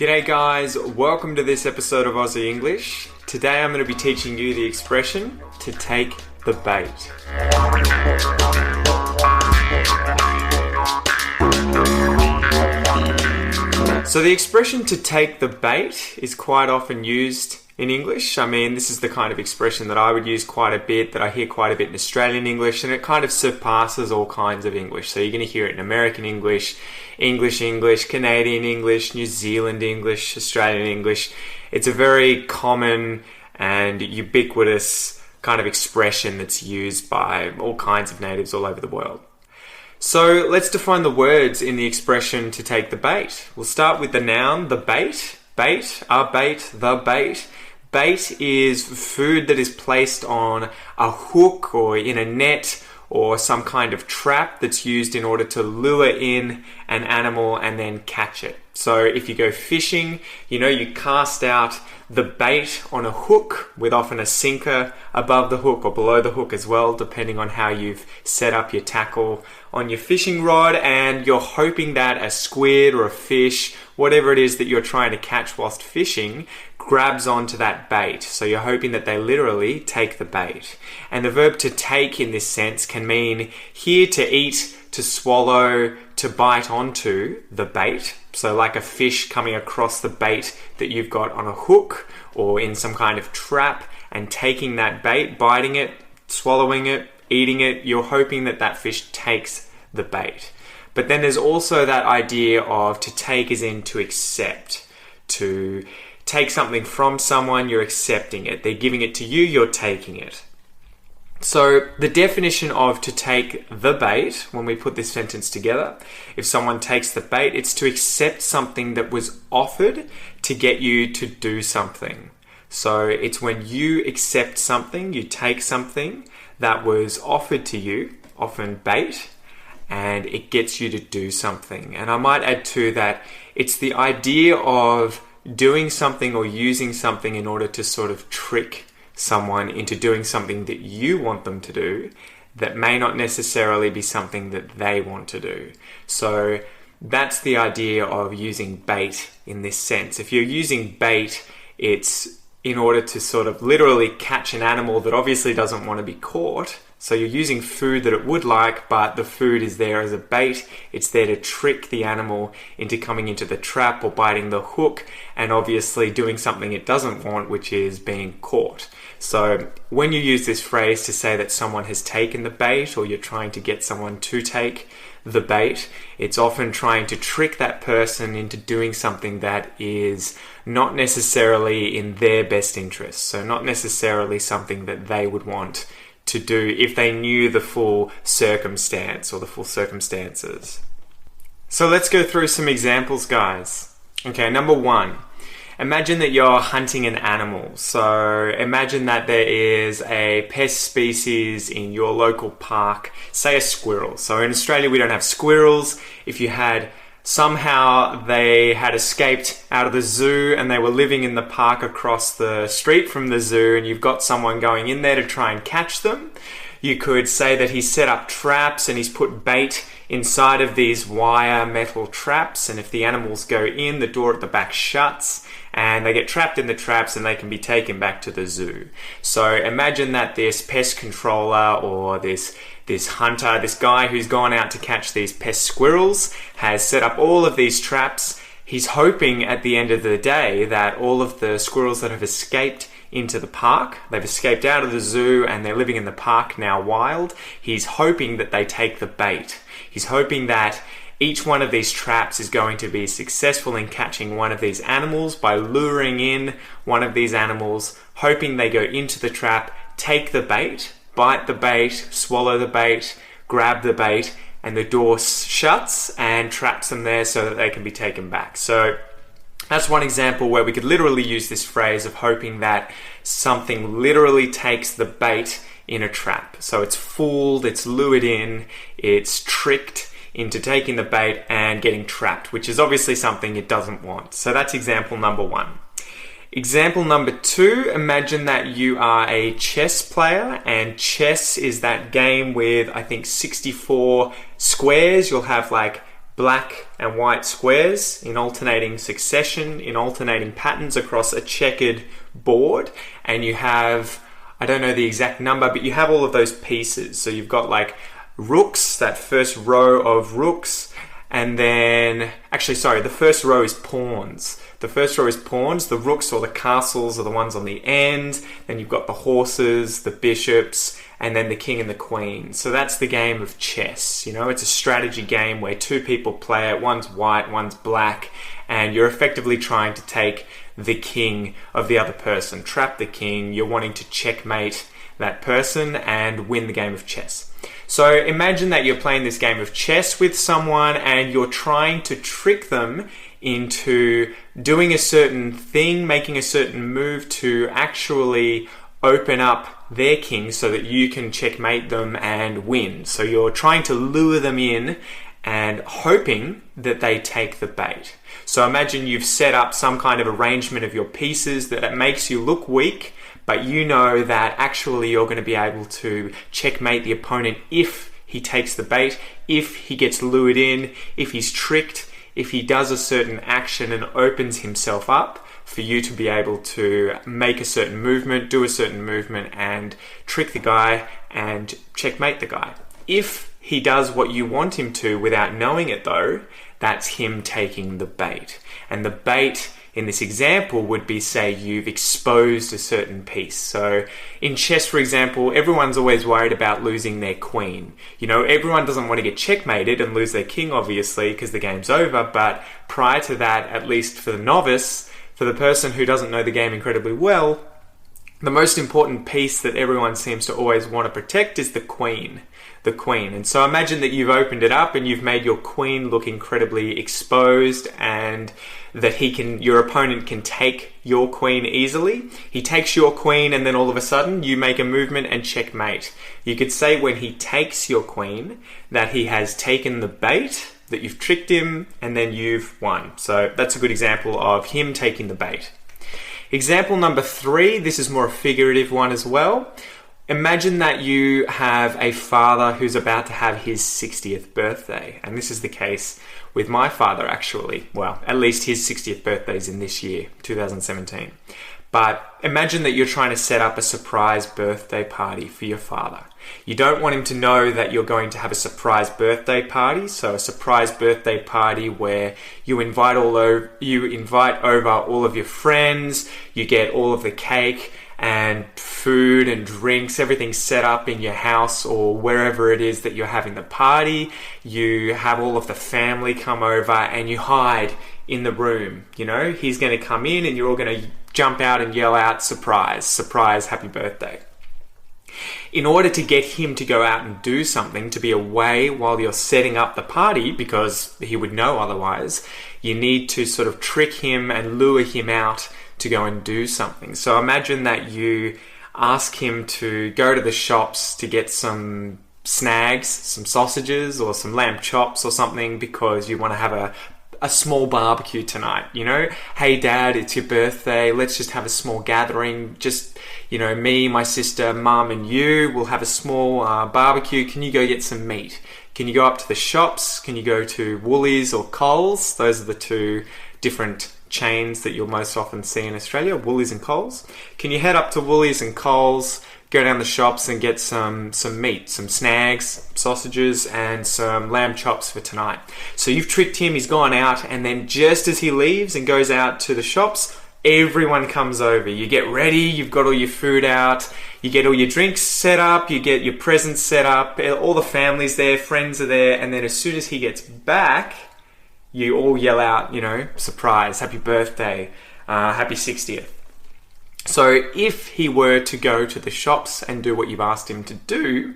G'day guys, welcome to this episode of Aussie English. Today I'm going to be teaching you the expression to take the bait. So the expression to take the bait is quite often used in English. I mean, this is the kind of expression that I would use quite a bit, that I hear quite a bit in Australian English, and it kind of surpasses all kinds of English. So you're going to hear it in American English, English, Canadian English, New Zealand English, Australian English. It's a very common and ubiquitous kind of expression that's used by all kinds of natives all over the world. So let's define the words in the expression to take the bait. We'll start with the noun, the bait. Bait, a bait, the bait. Bait is food that is placed on a hook or in a net or some kind of trap that's used in order to lure in an animal and then catch it. So if you go fishing, you cast out the bait on a hook with often a sinker above the hook or below the hook as well, depending on how you've set up your tackle on your fishing rod, and you're hoping that a squid or a fish, whatever it is that you're trying to catch whilst fishing, grabs onto that bait. So you're hoping that they literally take the bait. And the verb to take in this sense can mean here to eat, to swallow, to bite onto the bait. So like a fish coming across the bait that you've got on a hook or in some kind of trap and taking that bait, biting it, swallowing it, eating it, you're hoping that that fish takes the bait. But then there's also that idea of to take as in to accept, to take something from someone, you're accepting it. They're giving it to you, you're taking it. So the definition of to take the bait, when we put this sentence together, if someone takes the bait, it's to accept something that was offered to get you to do something. So it's when you accept something, you take something that was offered to you, often bait, and it gets you to do something. And I might add to that, it's the idea of doing something or using something in order to sort of trick someone into doing something that you want them to do that may not necessarily be something that they want to do. So that's the idea of using bait in this sense. If you're using bait, it's in order to sort of literally catch an animal that obviously doesn't want to be caught. So you're using food that it would like, but the food is there as a bait. It's there to trick the animal into coming into the trap or biting the hook, and obviously doing something it doesn't want, which is being caught. So when you use this phrase to say that someone has taken the bait, or you're trying to get someone to take the bait, it's often trying to trick that person into doing something that is not necessarily in their best interest. So not necessarily something that they would want to do if they knew the full circumstance or the full circumstances. So let's go through some examples, guys. Okay, number one. Imagine that you're hunting an animal. So imagine that there is a pest species in your local park, say a squirrel. So in Australia we don't have squirrels. If you had somehow they had escaped out of the zoo and they were living in the park across the street from the zoo, and you've got someone going in there to try and catch them, you could say that he's set up traps and he's put bait inside of these wire metal traps, and if the animals go in, the door at the back shuts and they get trapped in the traps and they can be taken back to the zoo. So imagine that this pest controller or this hunter, this guy who's gone out to catch these pest squirrels, has set up all of these traps. He's hoping at the end of the day that all of the squirrels that have escaped into the park, they've escaped out of the zoo and they're living in the park now wild, he's hoping that they take the bait. He's hoping that each one of these traps is going to be successful in catching one of these animals by luring in one of these animals, hoping they go into the trap, take the bait, bite the bait, swallow the bait, grab the bait, and the door shuts and traps them there so that they can be taken back. So that's one example where we could literally use this phrase of hoping that something literally takes the bait in a trap. So it's fooled, it's lured in, it's tricked into taking the bait and getting trapped, which is obviously something it doesn't want. So that's example number one. Example number two, imagine that you are a chess player, and chess is that game with, I think, 64 squares. You'll have like black and white squares in alternating succession, in alternating patterns across a checkered board, and you have, I don't know the exact number, but you have all of those pieces. So you've got like rooks, that first row of rooks, and then, actually, sorry, the first row is pawns. The first row is pawns. The rooks or the castles are the ones on the end. Then you've got the horses, the bishops, and then the king and the queen. So that's the game of chess. You know, it's a strategy game where two people play it. One's white, one's black, and you're effectively trying to take the king of the other person, trap the king. You're wanting to checkmate that person and win the game of chess. So imagine that you're playing this game of chess with someone and you're trying to trick them into doing a certain thing, making a certain move to actually open up their king so that you can checkmate them and win. So you're trying to lure them in and hoping that they take the bait. So imagine you've set up some kind of arrangement of your pieces that it makes you look weak, but you know that actually you're going to be able to checkmate the opponent if he takes the bait, if he gets lured in, if he's tricked, if he does a certain action and opens himself up for you to be able to make a certain movement, do a certain movement, and trick the guy and checkmate the guy. If he does what you want him to without knowing it though, that's him taking the bait. And the bait in this example would be, say, you've exposed a certain piece. So in chess, for example, everyone's always worried about losing their queen. You know, everyone doesn't want to get checkmated and lose their king, obviously, because the game's over. But prior to that, at least for the novice, for the person who doesn't know the game incredibly well, the most important piece that everyone seems to always want to protect is the queen. The queen. And so imagine that you've opened it up and you've made your queen look incredibly exposed and that your opponent can take your queen easily. He takes your queen and then all of a sudden you make a movement and checkmate. You could say when he takes your queen that he has taken the bait, that you've tricked him, and then you've won. So that's a good example of him taking the bait. Example number 3, this is more a figurative one as well. Imagine that you have a father who's about to have his 60th birthday. And this is the case with my father, actually. Well, at least his 60th birthday is in this year, 2017. But imagine that you're trying to set up a surprise birthday party for your father. You don't want him to know that you're going to have a surprise birthday party. So a surprise birthday party where you invite over all of your friends, you get all of the cake and food and drinks, everything set up in your house or wherever it is that you're having the party. You have all of the family come over and you hide in the room. You know, he's going to come in and you're all going to jump out and yell out, surprise, surprise, happy birthday. In order to get him to go out and do something, to be away while you're setting up the party, because he would know otherwise, you need to sort of trick him and lure him out to go and do something. So imagine that you ask him to go to the shops to get some snags, some sausages or some lamb chops or something because you want to have a small barbecue tonight. You know, hey dad, it's your birthday, let's just have a small gathering, just, you know, me, my sister, mum and you will have a small barbecue. Can you go get some meat? Can you go up to the shops? Can you go to Woolies or Coles? Those are the two different chains that you'll most often see in Australia, Woolies and Coles. Can you head up to Woolies and Coles, go down the shops and get some meat, some snags, sausages and some lamb chops for tonight? So you've tricked him, he's gone out, and then just as he leaves and goes out to the shops, everyone comes over. You get ready, you've got all your food out, you get all your drinks set up, you get your presents set up, all the family's there, friends are there, and then as soon as he gets back, you all yell out, you know, surprise, happy birthday, happy 60th. So if he were to go to the shops and do what you've asked him to do,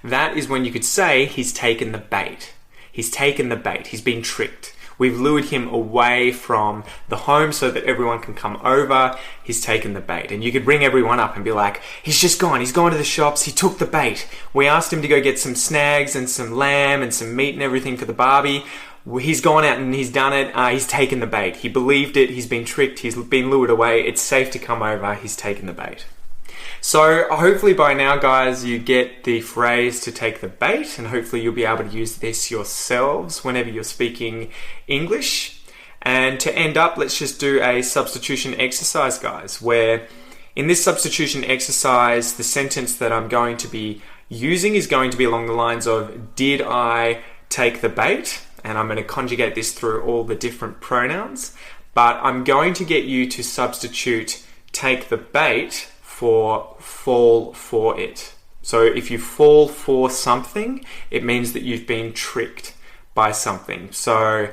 that is when you could say he's taken the bait. He's taken the bait. He's been tricked. We've lured him away from the home so that everyone can come over. He's taken the bait. And you could bring everyone up and be like, he's just gone. He's gone to the shops. He took the bait. We asked him to go get some snags and some lamb and some meat and everything for the barbie. He's gone out and he's done it. He's taken the bait. He believed it. He's been tricked. He's been lured away. It's safe to come over. He's taken the bait. So hopefully by now, guys, you get the phrase to take the bait, and hopefully you'll be able to use this yourselves whenever you're speaking English. And to end up, let's just do a substitution exercise, guys, where in this substitution exercise, the sentence that I'm going to be using is going to be along the lines of, did I take the bait? And I'm going to conjugate this through all the different pronouns, but I'm going to get you to substitute take the bait for fall for it. So if you fall for something, it means that you've been tricked by something. So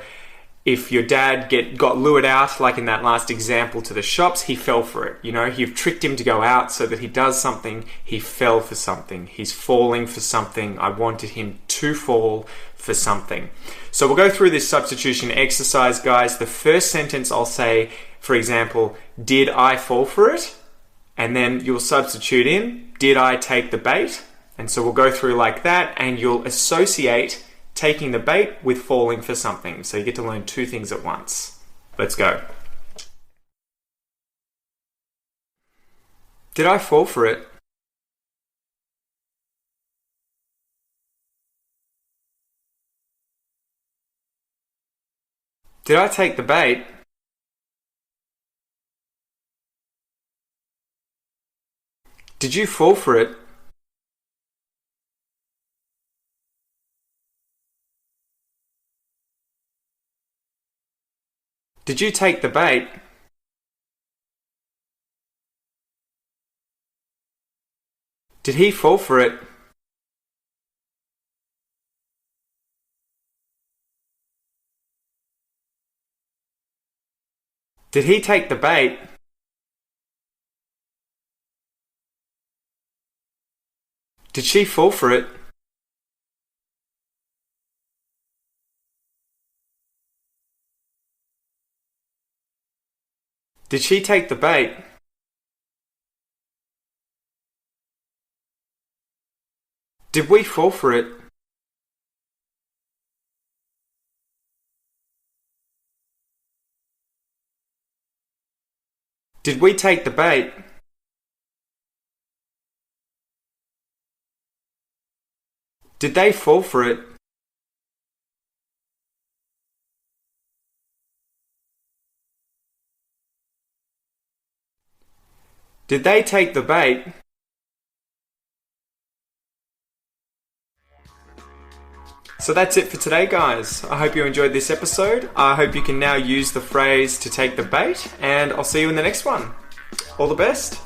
if your dad got lured out, like in that last example, to the shops, he fell for it. You know, you've tricked him to go out so that he does something. He fell for something. He's falling for something. I wanted him to fall for something. So we'll go through this substitution exercise, guys. The first sentence I'll say, for example, did I fall for it? And then you'll substitute in, did I take the bait? And so we'll go through like that, and you'll associate taking the bait with falling for something. So you get to learn two things at once. Let's go. Did I fall for it? Did I take the bait? Did you fall for it? Did you take the bait? Did he fall for it? Did he take the bait? Did she fall for it? Did she take the bait? Did we fall for it? Did we take the bait? Did they fall for it? Did they take the bait? So that's it for today, guys. I hope you enjoyed this episode. I hope you can now use the phrase to take the bait, and I'll see you in the next one. All the best.